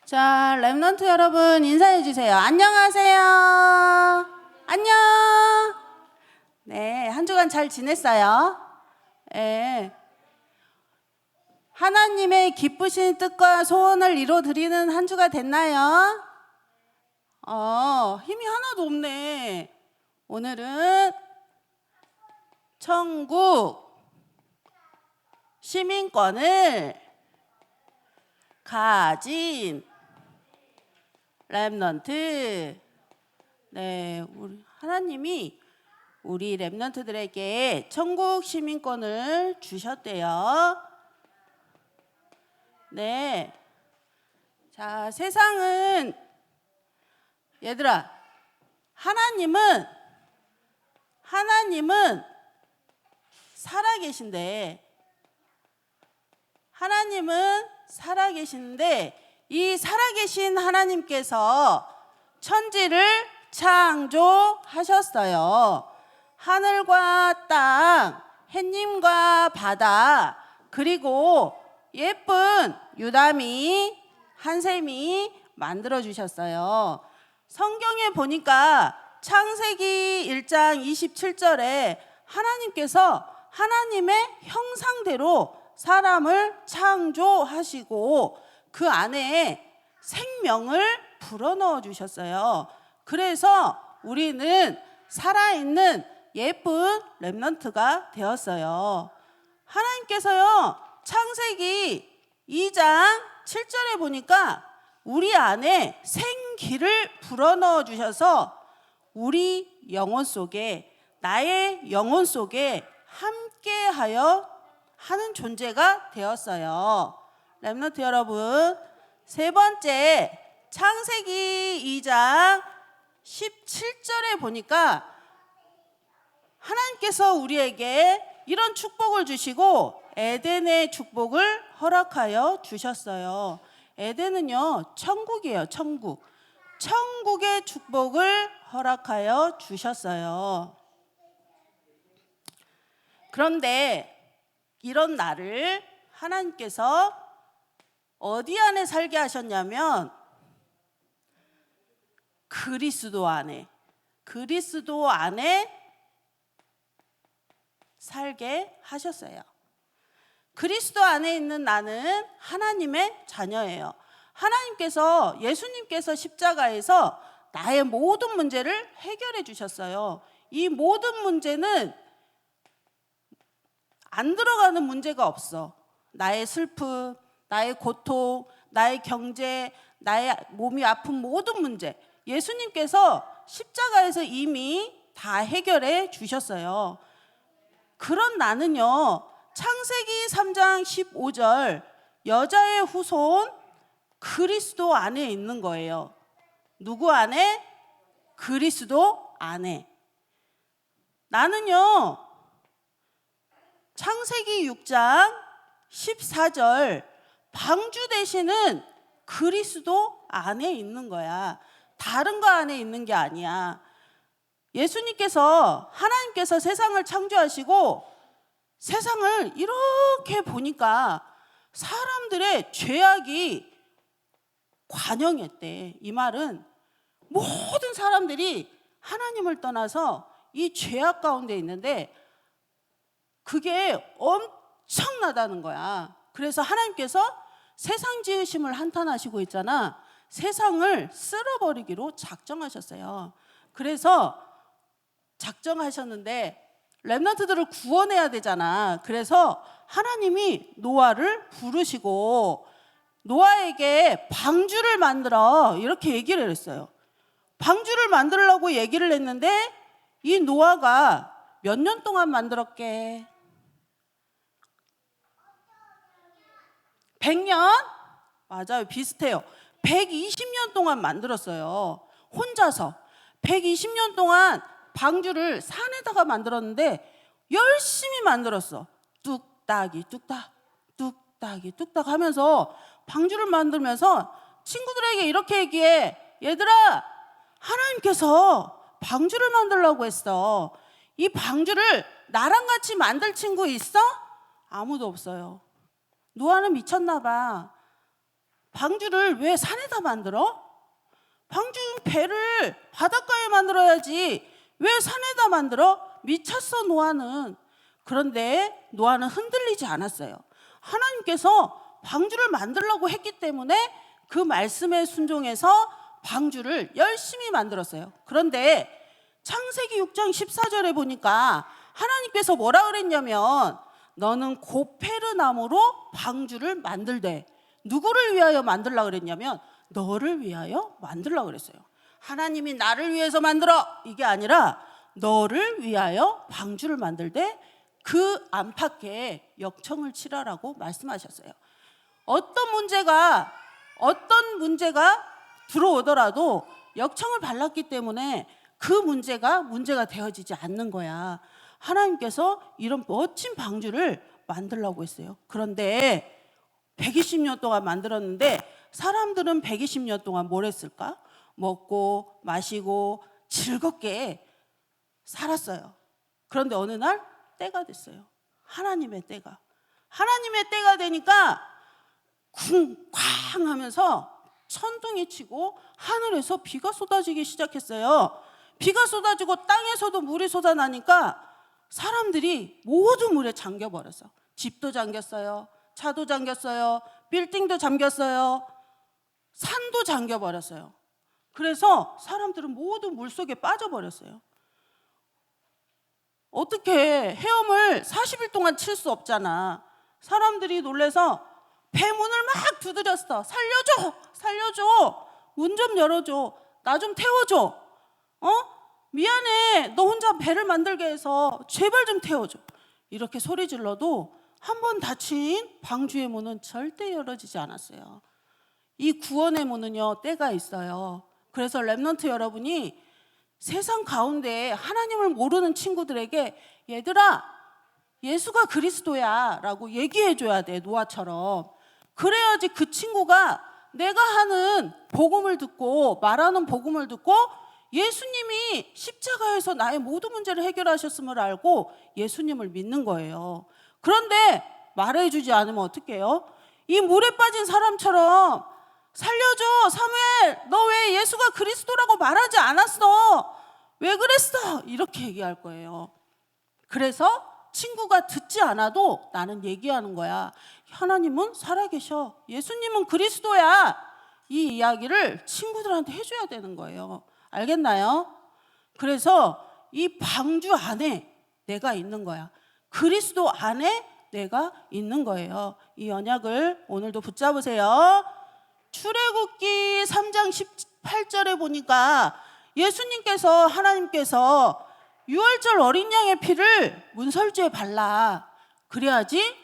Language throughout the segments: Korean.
자, 랩넌트 여러분 인사해 주세요. 안녕하세요. 안녕. 네, 한 주간 잘 지냈어요? 네. 하나님의 기쁘신 뜻과 소원을 이뤄드리는 한 주가 됐나요? 힘이 하나도 없네. 오늘은 천국 시민권을 가진 랩넌트, 네, 우리 하나님이 우리 랩넌트들에게 천국 시민권을 주셨대요. 네, 자, 세상은 얘들아, 하나님은 살아계신데, 이 살아계신 하나님께서 천지를 창조하셨어요. 하늘과 땅, 햇님과 바다, 그리고 예쁜 유담이, 한샘이 만들어 주셨어요. 성경에 보니까 창세기 1장 27절에 하나님께서 하나님의 형상대로 사람을 창조하시고 그 안에 생명을 불어넣어 주셨어요. 그래서 우리는 살아있는 예쁜 랩넌트가 되었어요. 하나님께서요, 창세기 2장 7절에 보니까 우리 안에 생기를 불어넣어 주셔서 우리 영혼 속에, 나의 영혼 속에 함께하여 하는 존재가 되었어요. 랩넌트 여러분, 세 번째 창세기 2장 17절에 보니까 하나님께서 우리에게 이런 축복을 주시고 에덴의 축복을 허락하여 주셨어요. 에덴은요, 천국이에요. 천국. 천국의 축복을 허락하여 주셨어요. 그런데 이런 나를 하나님께서 어디 안에 살게 하셨냐면 그리스도 안에 살게 하셨어요. 그리스도 안에 있는 나는 하나님의 자녀예요. 하나님께서, 예수님께서 십자가에서 나의 모든 문제를 해결해 주셨어요. 이 모든 문제는 안 들어가는 문제가 없어. 나의 슬픔, 나의 고통, 나의 경제, 나의 몸이 아픈 모든 문제, 예수님께서 십자가에서 이미 다 해결해 주셨어요. 그런 나는요, 창세기 3장 15절 여자의 후손 그리스도 안에 있는 거예요. 누구 안에? 그리스도 안에. 나는요, 창세기 6장 14절 방주 되시는 그리스도 안에 있는 거야. 다른 거 안에 있는 게 아니야. 하나님께서 세상을 창조하시고 세상을 이렇게 보니까 사람들의 죄악이 관영했대. 이 말은 모든 사람들이 하나님을 떠나서 이 죄악 가운데 있는데 그게 엄청나다는 거야. 그래서 하나님께서 세상 지으심을 한탄하시고 있잖아. 세상을 쓸어버리기로 작정하셨어요. 그래서 작정하셨는데 랩넌트들을 구원해야 되잖아. 그래서 하나님이 노아를 부르시고 노아에게 방주를 만들어 이렇게 얘기를 했어요. 방주를 만들려고 얘기를 했는데 이 노아가 몇 년 동안 만들었게? 100년? 맞아요. 비슷해요. 120년 동안 만들었어요. 혼자서. 120년 동안 방주를 산에다가 만들었는데 열심히 만들었어. 뚝딱이 뚝딱, 뚝딱이 뚝딱 하면서 방주를 만들면서 친구들에게 이렇게 얘기해. 얘들아, 하나님께서 방주를 만들려고 했어. 이 방주를 나랑 같이 만들 친구 있어? 아무도 없어요. 노아는 미쳤나 봐. 방주를 왜 산에다 만들어? 방주 배를 바닷가에 만들어야지 왜 산에다 만들어? 미쳤어 노아는. 그런데 노아는 흔들리지 않았어요. 하나님께서 방주를 만들려고 했기 때문에 그 말씀에 순종해서 방주를 열심히 만들었어요. 그런데 창세기 6장 14절에 보니까 하나님께서 뭐라 그랬냐면 너는 고페르 나무로 방주를 만들되, 누구를 위하여 만들려고 그랬냐면 너를 위하여 만들려고 그랬어요. 하나님이 나를 위해서 만들어 이게 아니라 너를 위하여 방주를 만들되 그 안팎에 역청을 치라라고 말씀하셨어요. 어떤 문제가 들어오더라도 역청을 발랐기 때문에 그 문제가 되어지지 않는 거야. 하나님께서 이런 멋진 방주를 만들려고 했어요. 그런데 120년 동안 만들었는데 사람들은 120년 동안 뭘 했을까? 먹고 마시고 즐겁게 살았어요. 그런데 어느 날 때가 됐어요. 하나님의 때가 되니까 쿵쾅 하면서 천둥이 치고 하늘에서 비가 쏟아지기 시작했어요. 비가 쏟아지고 땅에서도 물이 쏟아나니까 사람들이 모두 물에 잠겨버렸어. 집도 잠겼어요. 차도 잠겼어요. 빌딩도 잠겼어요. 산도 잠겨버렸어요. 그래서 사람들은 모두 물속에 빠져버렸어요. 어떻게 헤엄을 40일 동안 칠 수 없잖아. 사람들이 놀래서 배문을 막 두드렸어. 살려줘. 문 좀 열어줘. 나 좀 태워줘. 미안해. 너 혼자 배를 만들게 해서 제발 좀 태워줘. 이렇게 소리 질러도 한 번 닫힌 방주의 문은 절대 열어지지 않았어요. 이 구원의 문은요, 때가 있어요. 그래서 렘넌트 여러분이 세상 가운데 하나님을 모르는 친구들에게 얘들아, 예수가 그리스도야 라고 얘기해줘야 돼. 노아처럼. 그래야지 그 친구가 내가 하는 복음을 듣고 말하는 복음을 듣고 예수님이 십자가에서 나의 모든 문제를 해결하셨음을 알고 예수님을 믿는 거예요. 그런데 말해주지 않으면 어떡해요? 이 물에 빠진 사람처럼 살려줘 사무엘, 너 왜 예수가 그리스도라고 말하지 않았어? 왜 그랬어? 이렇게 얘기할 거예요. 그래서 친구가 듣지 않아도 나는 얘기하는 거야. 하나님은 살아계셔. 예수님은 그리스도야. 이 이야기를 친구들한테 해줘야 되는 거예요. 알겠나요? 그래서 이 방주 안에 내가 있는 거야. 그리스도 안에 내가 있는 거예요. 이 언약을 오늘도 붙잡으세요. 출애굽기 3장 18절에 보니까 예수님께서 하나님께서 유월절 어린 양의 피를 문설주에 발라. 그래야지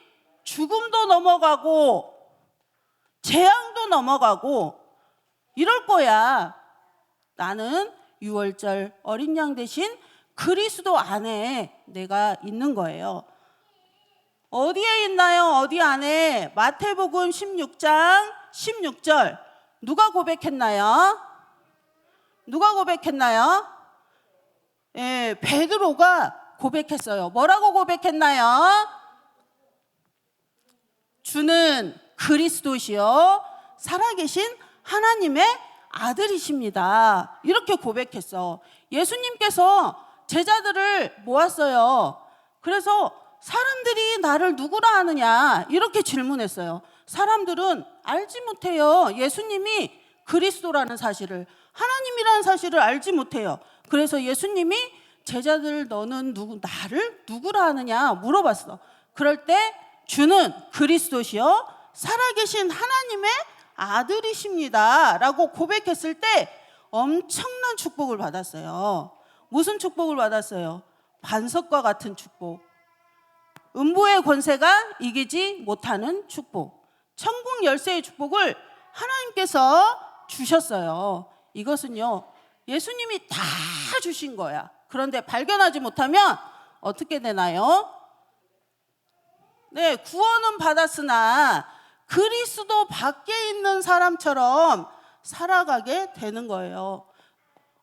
죽음도 넘어가고 재앙도 넘어가고 이럴 거야. 나는 유월절 어린 양 대신 그리스도 안에 내가 있는 거예요. 어디에 있나요? 어디 안에? 마태복음 16장 16절 누가 고백했나요? 예, 베드로가 고백했어요. 뭐라고 고백했나요? 주는 그리스도시요 살아계신 하나님의 아들이십니다. 이렇게 고백했어. 예수님께서 제자들을 모았어요. 그래서 사람들이 나를 누구라 하느냐 이렇게 질문했어요. 사람들은 알지 못해요. 예수님이 그리스도라는 사실을, 하나님이라는 사실을 알지 못해요. 그래서 예수님이 제자들 너는 나를 누구라 하느냐 물어봤어. 그럴 때 주는 그리스도시요 살아계신 하나님의 아들이십니다 라고 고백했을 때 엄청난 축복을 받았어요. 무슨 축복을 받았어요? 반석과 같은 축복. 음부의 권세가 이기지 못하는 축복. 천국 열쇠의 축복을 하나님께서 주셨어요. 이것은요 예수님이 다 주신 거야. 그런데 발견하지 못하면 어떻게 되나요? 네, 구원은 받았으나 그리스도 밖에 있는 사람처럼 살아가게 되는 거예요.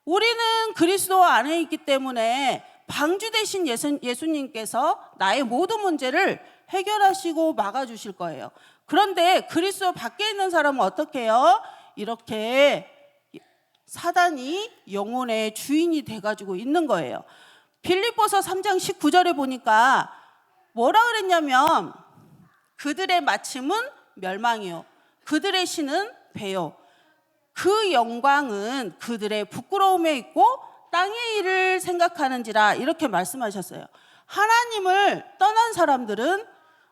우리는 그리스도 안에 있기 때문에 방주 대신 예수님께서 나의 모든 문제를 해결하시고 막아주실 거예요. 그런데 그리스도 밖에 있는 사람은 어떻게 해요? 이렇게 사단이 영혼의 주인이 돼가지고 있는 거예요. 빌립보서 3장 19절에 보니까 뭐라 그랬냐면 그들의 마침은 멸망이요 그들의 신은 배요 그 영광은 그들의 부끄러움에 있고 땅의 일을 생각하는지라 이렇게 말씀하셨어요. 하나님을 떠난 사람들은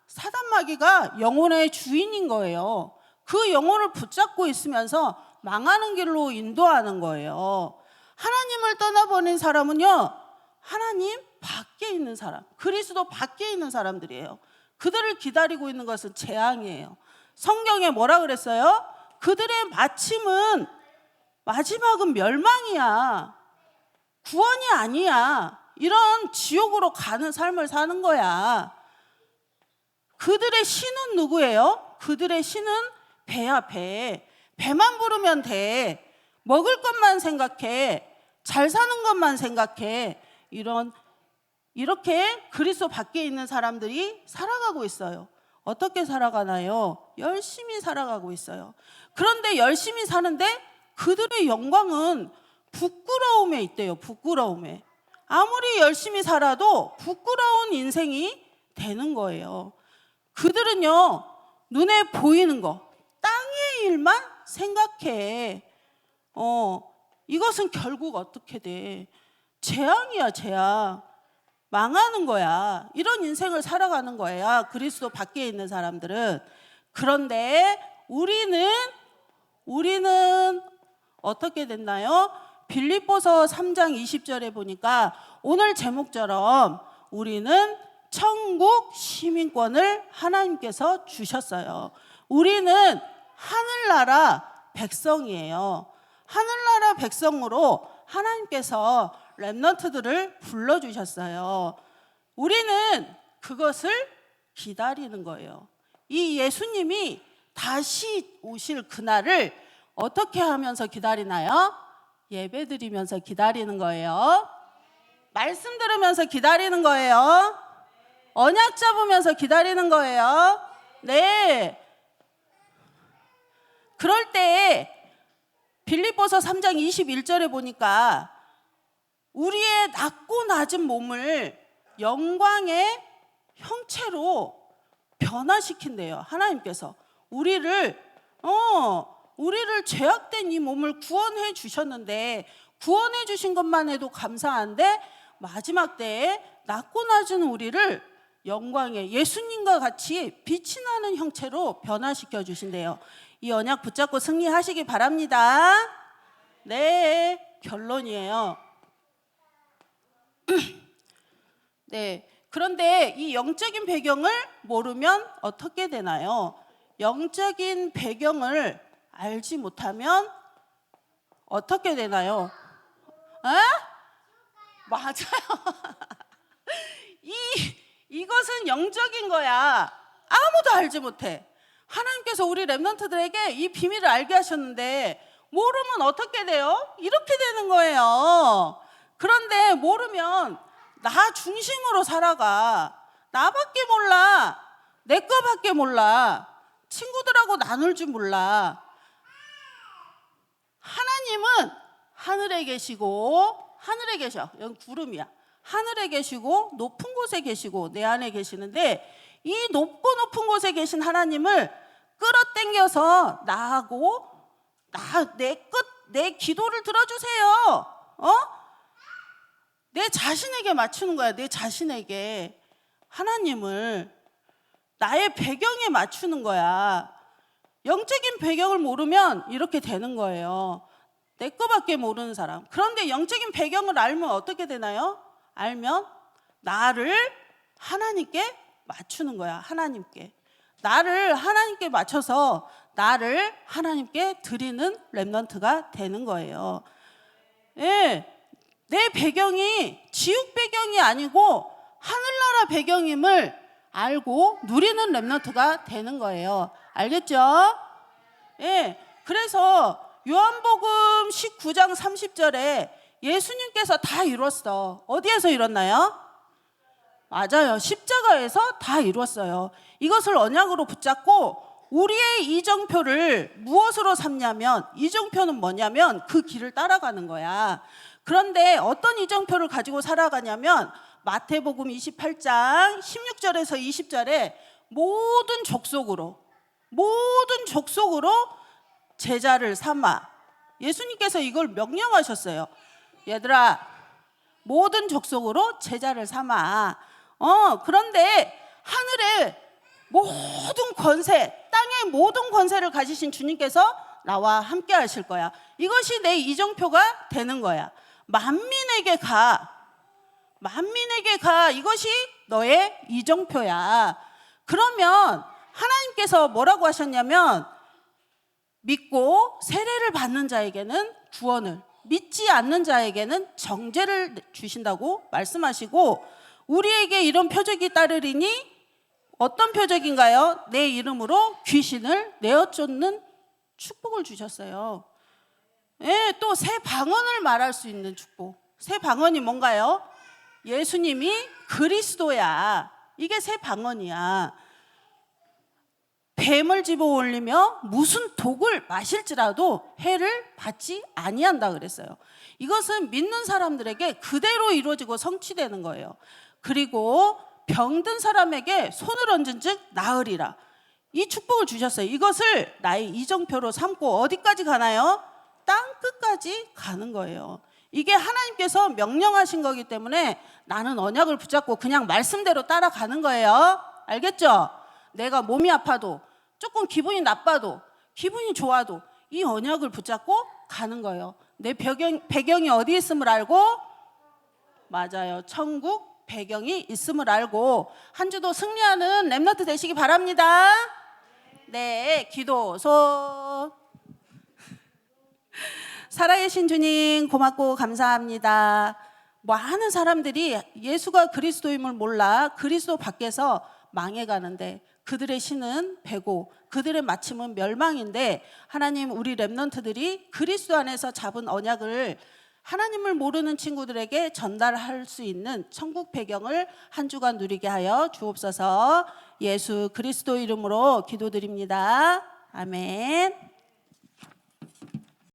사단 마귀가 영혼의 주인인 거예요. 그 영혼을 붙잡고 있으면서 망하는 길로 인도하는 거예요. 하나님을 떠나버린 사람은요, 하나님 밖에 있는 사람, 그리스도 밖에 있는 사람들이에요. 그들을 기다리고 있는 것은 재앙이에요. 성경에 뭐라 그랬어요? 그들의 마지막은 멸망이야. 구원이 아니야. 이런 지옥으로 가는 삶을 사는 거야. 그들의 신은 누구예요? 그들의 신은 배야, 배. 배만 부르면 돼. 먹을 것만 생각해. 잘 사는 것만 생각해. 이렇게 그리스도 밖에 있는 사람들이 살아가고 있어요. 어떻게 살아가나요? 열심히 살아가고 있어요. 그런데 열심히 사는데 그들의 영광은 부끄러움에 있대요. 부끄러움에. 아무리 열심히 살아도 부끄러운 인생이 되는 거예요. 그들은요, 눈에 보이는 거, 땅의 일만 생각해. 이것은 결국 어떻게 돼? 재앙이야, 재앙. 망하는 거야. 이런 인생을 살아가는 거야. 그리스도 밖에 있는 사람들은. 그런데 우리는 어떻게 됐나요? 빌립보서 3장 20절에 보니까 오늘 제목처럼 우리는 천국 시민권을 하나님께서 주셨어요. 우리는 하늘나라 백성이에요. 하늘나라 백성으로 하나님께서 렘넌트들을 불러주셨어요. 우리는 그것을 기다리는 거예요. 이 예수님이 다시 오실 그날을 어떻게 하면서 기다리나요? 예배 드리면서 기다리는 거예요. 말씀 들으면서 기다리는 거예요. 언약 잡으면서 기다리는 거예요. 네. 그럴 때 빌립보서 3장 21절에 보니까 우리의 낮고 낮은 몸을 영광의 형체로 변화시킨대요. 하나님께서 우리를 죄악된 이 몸을 구원해 주셨는데 구원해 주신 것만 해도 감사한데 마지막 때에 낮고 낮은 우리를 영광의 예수님과 같이 빛이 나는 형체로 변화시켜 주신대요. 이 언약 붙잡고 승리하시기 바랍니다. 네, 결론이에요. 네, 그런데 이 영적인 배경을 모르면 어떻게 되나요? 영적인 배경을 알지 못하면 어떻게 되나요? 맞아요. 이것은 영적인 거야. 아무도 알지 못해. 하나님께서 우리 렘넌트들에게 이 비밀을 알게 하셨는데 모르면 어떻게 돼요? 이렇게 되는 거예요. 그런데 모르면 나 중심으로 살아가. 나밖에 몰라. 내 거밖에 몰라. 친구들하고 나눌 줄 몰라. 하나님은 하늘에 계시고, 하늘에 계셔. 여기 구름이야. 하늘에 계시고 높은 곳에 계시고 내 안에 계시는데 이 높고 높은 곳에 계신 하나님을 끌어당겨서 나하고 내 기도를 들어주세요. 내 자신에게 맞추는 거야. 내 자신에게 하나님을 나의 배경에 맞추는 거야. 영적인 배경을 모르면 이렇게 되는 거예요. 내 거밖에 모르는 사람. 그런데 영적인 배경을 알면 어떻게 되나요? 알면 나를 하나님께 맞추는 거야. 하나님께. 나를 하나님께 맞춰서 나를 하나님께 드리는 렘넌트가 되는 거예요. 예, 내 배경이 지옥 배경이 아니고 하늘나라 배경임을 알고 누리는 렘넌트가 되는 거예요. 알겠죠? 예, 그래서 요한복음 19장 30절에 예수님께서 다 이뤘어. 어디에서 이뤘나요? 맞아요. 십자가에서 다 이뤘어요. 이것을 언약으로 붙잡고 우리의 이정표를 무엇으로 삼냐면, 이정표는 뭐냐면 그 길을 따라가는 거야. 그런데 어떤 이정표를 가지고 살아가냐면 마태복음 28장 16절에서 20절에 모든 족속으로 제자를 삼아. 예수님께서 이걸 명령하셨어요. 얘들아, 모든 족속으로 제자를 삼아. 그런데 하늘의 모든 권세, 땅의 모든 권세를 가지신 주님께서 나와 함께 하실 거야. 이것이 내 이정표가 되는 거야. 만민에게 가. 이것이 너의 이정표야. 그러면 하나님께서 뭐라고 하셨냐면, 믿고 세례를 받는 자에게는 구원을, 믿지 않는 자에게는 정죄를 주신다고 말씀하시고, 우리에게 이런 표적이 따르리니 어떤 표적인가요? 내 이름으로 귀신을 내어 쫓는 축복을 주셨어요. 예, 또 새 방언을 말할 수 있는 축복. 새 방언이 뭔가요? 예수님이 그리스도야. 이게 새 방언이야. 뱀을 집어 올리며 무슨 독을 마실지라도 해를 받지 아니한다 그랬어요. 이것은 믿는 사람들에게 그대로 이루어지고 성취되는 거예요. 그리고 병든 사람에게 손을 얹은 즉 나으리라. 이 축복을 주셨어요. 이것을 나의 이정표로 삼고 어디까지 가나요? 땅 끝까지 가는 거예요. 이게 하나님께서 명령하신 거기 때문에 나는 언약을 붙잡고 그냥 말씀대로 따라가는 거예요. 알겠죠? 내가 몸이 아파도, 조금 기분이 나빠도, 기분이 좋아도 이 언약을 붙잡고 가는 거예요. 내 배경이 어디 있음을 알고, 맞아요, 천국 배경이 있음을 알고 한 주도 승리하는 렘넌트 되시기 바랍니다. 네, 기도 손. 살아계신 주님 고맙고 감사합니다. 많은 사람들이 예수가 그리스도임을 몰라 그리스도 밖에서 망해가는데, 그들의 신은 배고 그들의 마침은 멸망인데, 하나님, 우리 렘넌트들이 그리스도 안에서 잡은 언약을 하나님을 모르는 친구들에게 전달할 수 있는 천국 배경을 한 주간 누리게 하여 주옵소서. 예수 그리스도 이름으로 기도드립니다. 아멘.